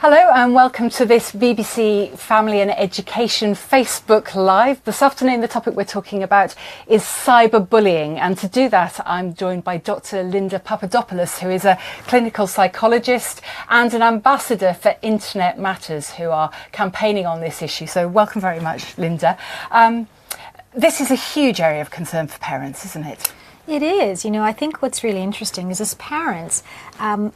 Hello and welcome to this BBC Family and Education Facebook Live. This afternoon the topic we're talking about is cyberbullying, and to do that I'm joined by Dr. Linda Papadopoulos, who is a clinical psychologist and an ambassador for Internet Matters, who are campaigning on this issue. So welcome very much, Linda. This is a huge area of concern for parents, isn't it? It is. I think what's really interesting is as parents,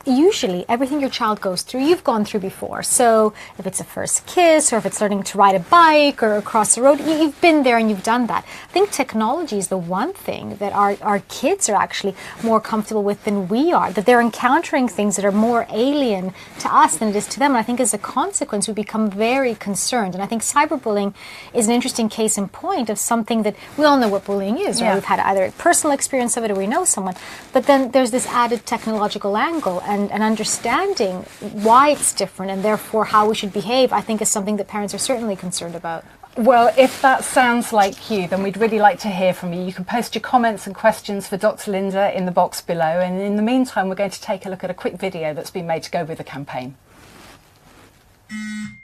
usually everything your child goes through, you've gone through before. So if it's a first kiss or if it's learning to ride a bike or cross the road, you've been there and you've done that. I think technology is the one thing that our kids are actually more comfortable with than we are, that they're encountering things that are more alien to us than it is to them. And I think as a consequence, we become very concerned. And I think cyberbullying is an interesting case in point of something that we all know what bullying is, right? Yeah. We've had either a personal experience of it or we know someone, but then there's this added technological angle and understanding why it's different and therefore how we should behave, I think is something that parents are certainly concerned about. Well, if that sounds like you, then we'd really like to hear from you. You can post your comments and questions for Dr. Linda in the box below, and in the meantime we're going to take a look at a quick video that's been made to go with the campaign.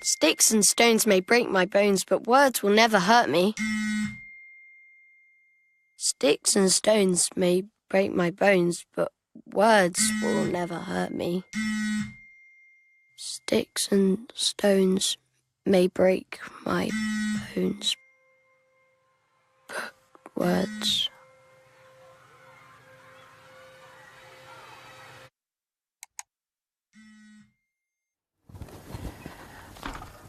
Sticks and stones may break my bones, but words will never hurt me. Sticks and stones may break my bones, but words will never hurt me. Sticks and stones may break my bones, but words...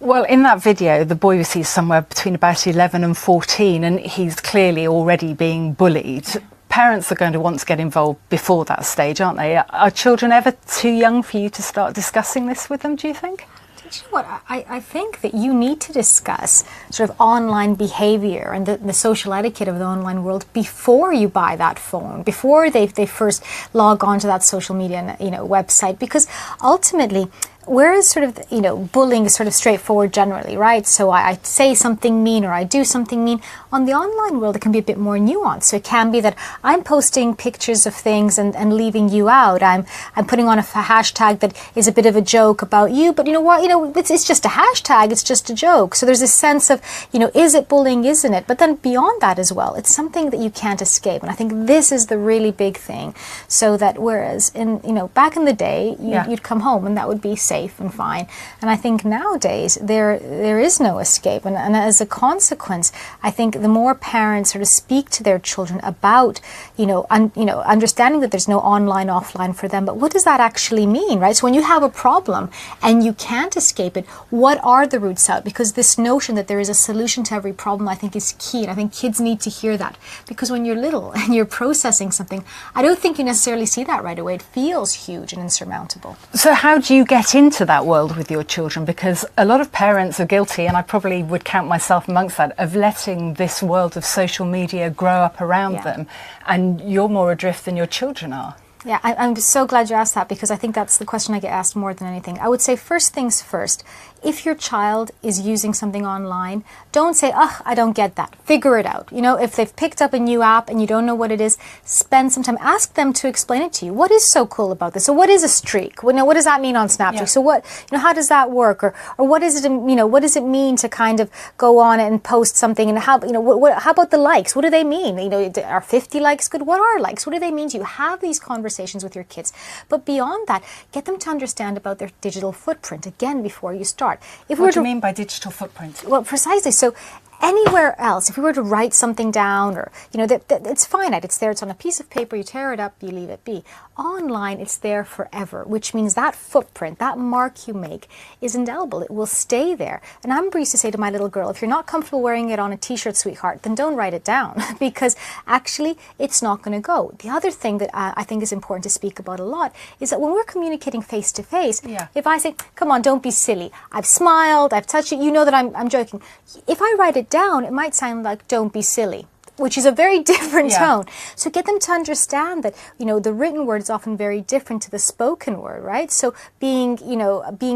Well, in that video, the boy we see is somewhere between about 11 and 14, and he's clearly already being bullied. Parents are going to want to get involved before that stage, aren't they? Are children ever too young for you to start discussing this with them, do you think? You know what, I think that you need to discuss sort of online behaviour and the social etiquette of the online world before you buy that phone, before they first log on to that social media website, because ultimately, whereas sort of, bullying is sort of straightforward generally, right? So I say something mean or I do something mean. On the online world, it can be a bit more nuanced. So it can be that I'm posting pictures of things and leaving you out. I'm putting on a hashtag that is a bit of a joke about you, but you know what? It's just a hashtag. It's just a joke. So there's a sense of, is it bullying? Isn't it? But then beyond that as well, it's something that you can't escape. And I think this is the really big thing. So that whereas back in the day, you'd come home and that would be safe and fine. And I think nowadays there is no escape. And as a consequence, I think the more parents sort of speak to their children about, understanding that there's no online, offline for them, but what does that actually mean, right? So when you have a problem and you can't escape it, what are the routes out? Because this notion that there is a solution to every problem, I think is key. And I think kids need to hear that. Because when you're little and you're processing something, I don't think you necessarily see that right away. It feels huge and insurmountable. So how do you get into that world with your children? Because a lot of parents are guilty, and I probably would count myself amongst that, of letting this world of social media grow up around them, and you're more adrift than your children are. Yeah, I'm so glad you asked that, because I think that's the question I get asked more than anything. I would say first things first. If your child is using something online, don't say, I don't get that. Figure it out. If they've picked up a new app and you don't know what it is, spend some time. Ask them to explain it to you. What is so cool about this? So what is a streak? What does that mean on Snapchat? Yeah. So how does that work? Or what is it, what does it mean to kind of go on and post something? And how about the likes? What do they mean? Are 50 likes good? What are likes? What do they mean to you? Have these conversations with your kids. But beyond that, get them to understand about their digital footprint, again, before you start. What do you mean by digital footprint? Well, precisely. So anywhere else, if we were to write something down, or it's finite, it's there, it's on a piece of paper, you tear it up, you leave it be. Online, it's there forever, which means that footprint, that mark you make, is indelible. It will stay there. And I remember used to say to my little girl, if you're not comfortable wearing it on a t-shirt, sweetheart, then don't write it down, because actually it's not going to go. The other thing that I think is important to speak about a lot is that when we're communicating face to face, if I say, come on, don't be silly, I've smiled, I've touched you, you know that I'm joking. If I write it down, it might sound like don't be silly, which is a very different tone. So get them to understand that, the written word is often very different to the spoken word, right? So being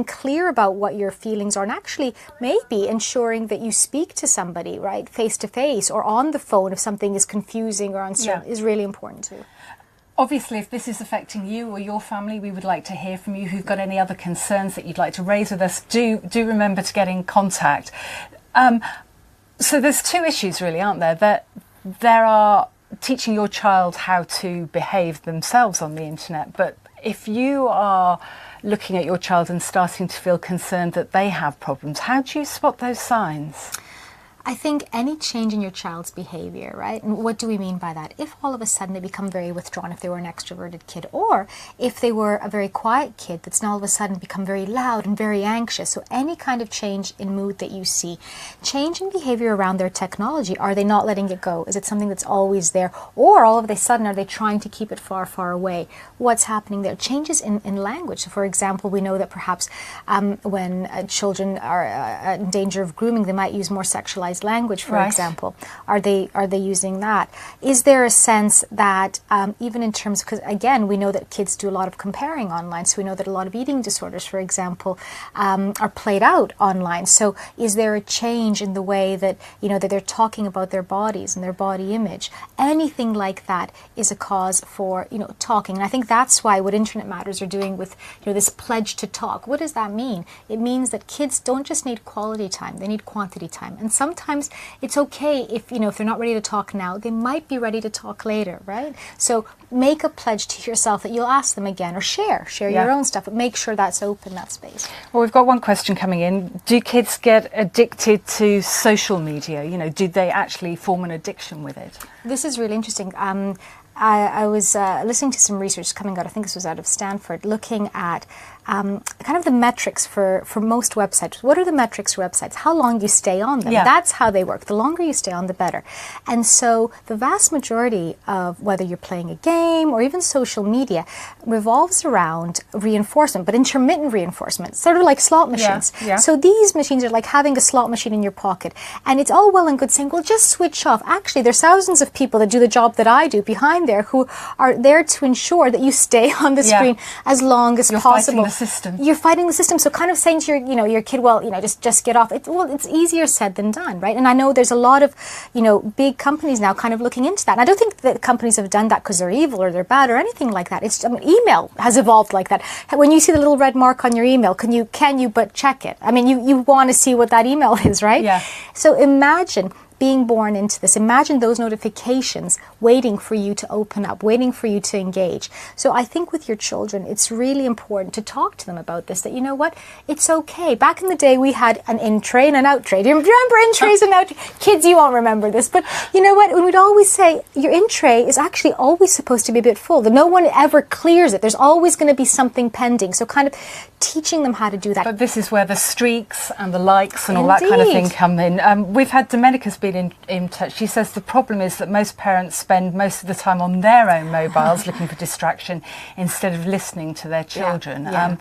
clear about what your feelings are, and actually maybe ensuring that you speak to somebody, right, face to face or on the phone if something is confusing or uncertain, is really important too. Obviously, if this is affecting you or your family, we would like to hear from you. Who've got any other concerns that you'd like to raise with us, do remember to get in contact. So there's two issues really, aren't there? There are teaching your child how to behave themselves on the internet, but if you are looking at your child and starting to feel concerned that they have problems, how do you spot those signs? I think any change in your child's behavior, right? And what do we mean by that? If all of a sudden they become very withdrawn, if they were an extroverted kid, or if they were a very quiet kid that's now all of a sudden become very loud and very anxious. So any kind of change in mood that you see, change in behavior around their technology, are they not letting it go? Is it something that's always there? Or all of a sudden are they trying to keep it far, far away? What's happening there? Changes in language. So for example, we know that perhaps when children are in danger of grooming, they might use more sexualized language, for example. Are they using that? Is there a sense that even in terms, because again, we know that kids do a lot of comparing online, so we know that a lot of eating disorders, for example, are played out online. So is there a change in the way that, that they're talking about their bodies and their body image? Anything like that is a cause for, talking. And I think that's why what Internet Matters are doing with, this pledge to talk. What does that mean? It means that kids don't just need quality time, they need quantity time. And sometimes it's okay if they're not ready to talk now, they might be ready to talk later, right? So make a pledge to yourself that you'll ask them again, or share your own stuff, but make sure that's open, that space. Well, we've got one question coming in. Do kids get addicted to social media? Do they actually form an addiction with it? This is really interesting. I was listening to some research coming out, I think this was out of Stanford, looking at kind of the metrics for most websites. What are the metrics for websites? How long you stay on them. That's how they work. The longer you stay on, the better. And so the vast majority of whether you're playing a game or even social media revolves around reinforcement, but intermittent reinforcement, sort of like slot machines. So these machines are like having a slot machine in your pocket. And it's all well and good saying, well, just switch off. Actually, there's thousands of people that do the job that I do behind there who are there to ensure that you stay on the screen as long as possible. You're fighting the system. So kind of saying to your kid, well, just get off. It's easier said than done, right? And I know there's a lot of, big companies now kind of looking into that. And I don't think that companies have done that because they're evil or they're bad or anything like that. It's, email has evolved like that. When you see the little red mark on your email, can you but check it? I mean, you want to see what that email is, right? Yeah. So imagine being born into this. Imagine those notifications waiting for you to open up, waiting for you to engage. So I think with your children, it's really important to talk to them about this, that you know what, it's okay. Back in the day, we had an in tray and an out tray. Do you remember in trays and out trays? Kids, you won't remember this, but you know what, we'd always say your in tray is actually always supposed to be a bit full. That no one ever clears it. There's always going to be something pending. So kind of teaching them how to do that. But this is where the streaks and the likes and all that kind of thing come in. We've had Domenica's been in touch. She says the problem is that most parents spend most of the time on their own mobiles looking for distraction instead of listening to their children.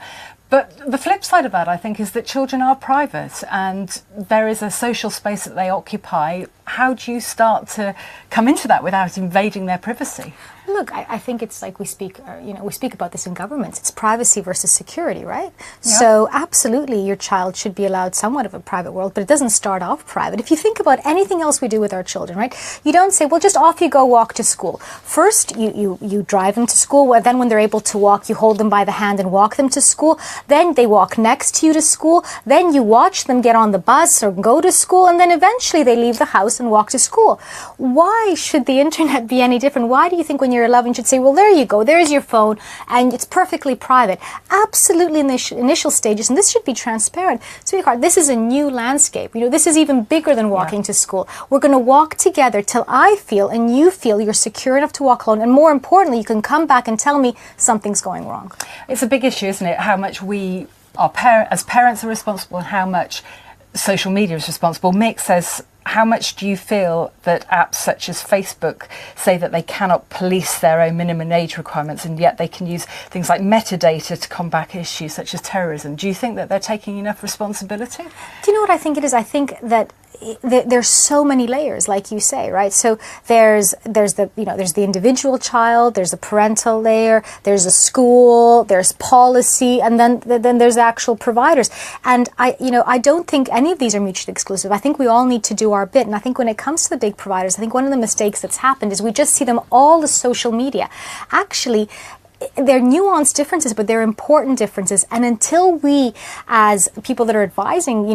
But the flip side of that, I think, is that children are private and there is a social space that they occupy. How do you start to come into that without invading their privacy? Look, I think it's like we speak about this in governments. It's privacy versus security, right? Yeah. So absolutely, your child should be allowed somewhat of a private world, but it doesn't start off private. If you think about anything else we do with our children, right? You don't say, well, just off you go, walk to school. First, you drive them to school. Well, then when they're able to walk, you hold them by the hand and walk them to school. Then they walk next to you to school. Then you watch them get on the bus or go to school. And then eventually they leave the house and walk to school. Why should the internet be any different? Why do you think when you're 11 should say, well, there you go, there's your phone, and it's perfectly private? Absolutely in the initial stages, and this should be transparent. Sweetheart, this is a new landscape. This is even bigger than walking to school. We're going to walk together till I feel and you feel you're secure enough to walk alone, and more importantly, you can come back and tell me something's going wrong. It's a big issue, isn't it? How much we as parents are responsible and how much social media is responsible. Mick says, how much do you feel that apps such as Facebook say that they cannot police their own minimum age requirements, and yet they can use things like metadata to combat issues such as terrorism? Do you think that they're taking enough responsibility? Do you know what I think it is? I think that there's so many layers, like you say, right? So there's the individual child, there's the parental layer, there's a school, there's policy, and then there's the actual providers. And I don't think any of these are mutually exclusive. I think we all need to do our bit. And I think when it comes to the big providers, I think one of the mistakes that's happened is we just see them all as social media. Actually, they're nuanced differences, but they're important differences. And until we, as people that are advising,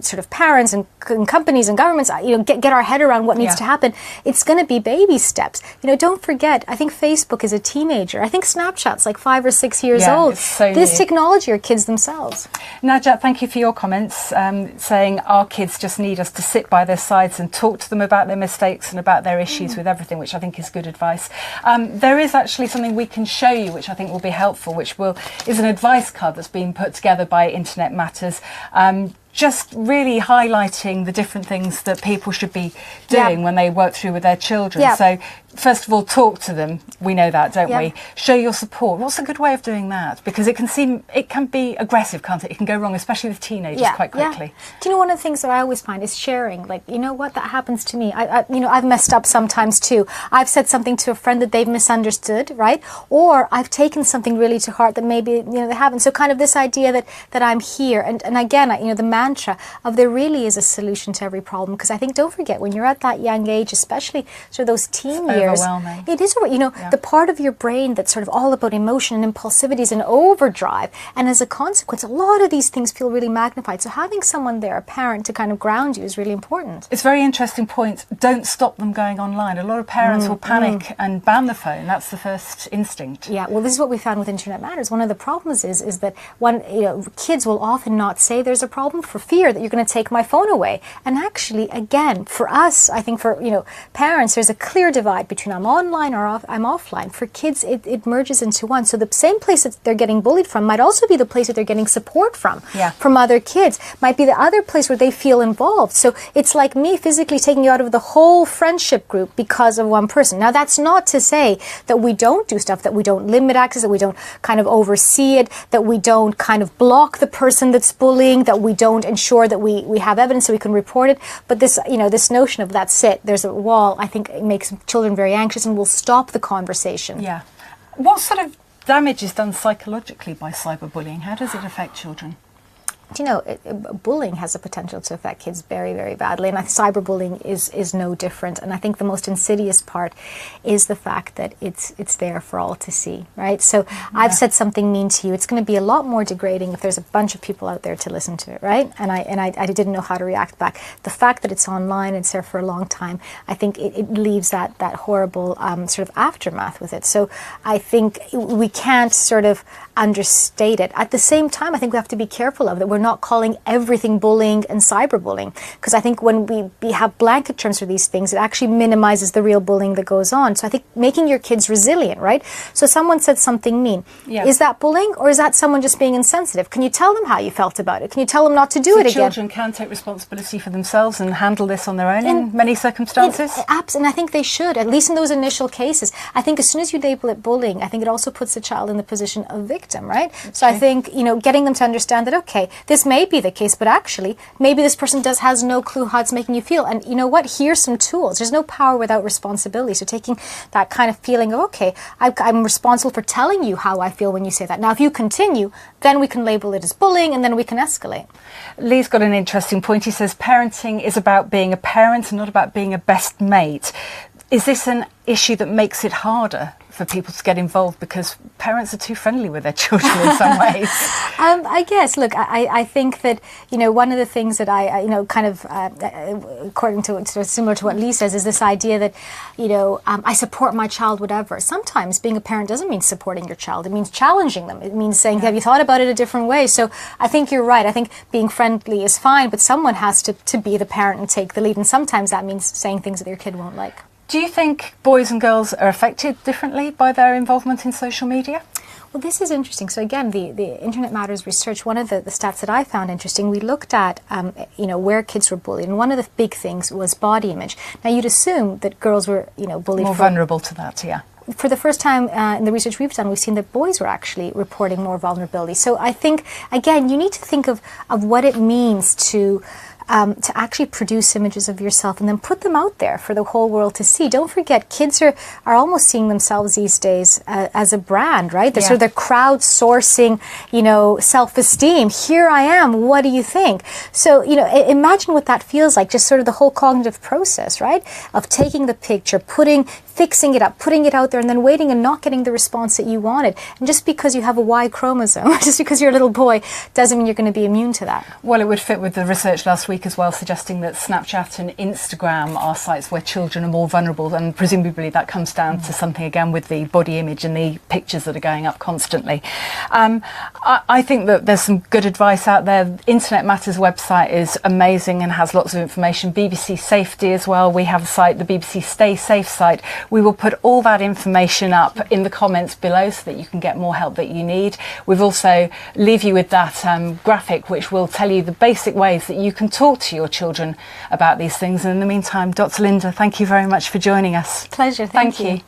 sort of parents and companies and governments, get our head around what needs to happen, it's going to be baby steps. Don't forget, I think Facebook is a teenager. I think Snapchat's like 5 or 6 years old. So this new. Technology are kids themselves. Najat, thank you for your comments, saying our kids just need us to sit by their sides and talk to them about their mistakes and about their issues with everything, which I think is good advice. There is actually something we can show you, which I think will be helpful, which is an advice card that's been put together by Internet Matters, just really highlighting the different things that people should be doing when they work through with their children. So first of all, talk to them. We know that, don't we? Show your support. What's a good way of doing that? Because it can be aggressive, can't it? It can go wrong, especially with teenagers, quite quickly. Do you know, one of the things that I always find is sharing. Like, you know what, that happens to me. I've messed up sometimes too. I've said something to a friend that they've misunderstood, right? Or I've taken something really to heart that maybe they haven't. So kind of this idea that I'm here, and again, the mantra of there really is a solution to every problem. Because I think, don't forget, when you're at that young age, especially sort of those teen years, overwhelming. It is, the part of your brain that's sort of all about emotion and impulsivity is in overdrive. And as a consequence, a lot of these things feel really magnified. So having someone there, a parent, to kind of ground you is really important. It's a very interesting point. Don't stop them going online. A lot of parents will panic and ban the phone. That's the first instinct. Yeah, well, this is what we found with Internet Matters. One of the problems is that kids will often not say there's a problem for fear that you're going to take my phone away. And actually, again, for us, I think for parents, there's a clear divide between I'm online or I'm offline. For kids, it merges into one. So the same place that they're getting bullied from might also be the place that they're getting support from other kids. Might be the other place where they feel involved. So it's like me physically taking you out of the whole friendship group because of one person. Now, that's not to say that we don't do stuff, that we don't limit access, that we don't kind of oversee it, that we don't kind of block the person that's bullying, that we don't ensure that we have evidence so we can report it. But this, this notion of that's it, there's a wall, I think it makes children very anxious and will stop the conversation. Yeah. What sort of damage is done psychologically by cyberbullying? How does it affect children? Bullying has the potential to affect kids very, very badly, and cyberbullying is no different. And I think the most insidious part is the fact that it's there for all to see, right? So I've said something mean to you. It's going to be a lot more degrading if there's a bunch of people out there to listen to it, right? And I didn't know how to react back. The fact that it's online, it's there for a long time, I think it leaves that horrible sort of aftermath with it. So I think we can't sort of understate it. At the same time, I think we have to be careful of that. We're not calling everything bullying and cyberbullying, because I think when we have blanket terms for these things, it actually minimizes the real bullying that goes on. So I think making your kids resilient, right? So someone said something mean. Is that bullying, or is that someone just being insensitive? Can you tell them how you felt about it? Can you tell them not to do it again? Children can take responsibility for themselves and handle this on their own in many circumstances. And I think they should, at least in those initial cases. I think as soon as you label it bullying, I think it also puts the child in the position of victim, right? So I think, getting them to understand that, okay, this may be the case, but actually, maybe this person has no clue how it's making you feel. And you know what? Here's some tools. There's no power without responsibility. So taking that kind of feeling of, okay, I'm responsible for telling you how I feel when you say that. Now, if you continue, then we can label it as bullying, and then we can escalate. Lee's got an interesting point. He says parenting is about being a parent and not about being a best mate. Is this an issue that makes it harder for people to get involved because parents are too friendly with their children in some ways? I guess, look, I think that, one of the things that according to, sort of similar to what Lee says, is this idea that, I support my child, whatever. Sometimes being a parent doesn't mean supporting your child. It means challenging them. It means saying, have you thought about it a different way? So I think you're right. I think being friendly is fine, but someone has to be the parent and take the lead. And sometimes that means saying things that your kid won't like. Do you think boys and girls are affected differently by their involvement in social media? Well, this is interesting. So again, the Internet Matters research, one of the stats that I found interesting, we looked at, where kids were bullied. And one of the big things was body image. Now, you'd assume that girls were, bullied. More vulnerable to that, yeah. For the first time in the research we've done, we've seen that boys were actually reporting more vulnerability. So I think, again, you need to think of what it means to to actually produce images of yourself and then put them out there for the whole world to see. Don't forget, kids are almost seeing themselves these days as a brand, right? They're sort of they're crowdsourcing, self-esteem. Here I am. What do you think? So, imagine what that feels like, just sort of the whole cognitive process, right? Of taking the picture, fixing it up, putting it out there, and then waiting and not getting the response that you wanted. And just because you have a Y chromosome, just because you're a little boy, doesn't mean you're going to be immune to that. Well, it would fit with the research last week as well, suggesting that Snapchat and Instagram are sites where children are more vulnerable, and presumably that comes down to something, again, with the body image and the pictures that are going up constantly. I think that there's some good advice out there. Internet Matters website is amazing and has lots of information. BBC Safety as well. We have a site, the BBC Stay Safe site. We will put all that information up in the comments below so that you can get more help that you need. We've also leave you with that graphic which will tell you the basic ways that you can talk to your children about these things. And in the meantime, Dr. Linda, thank you very much for joining us. Pleasure. Thank you.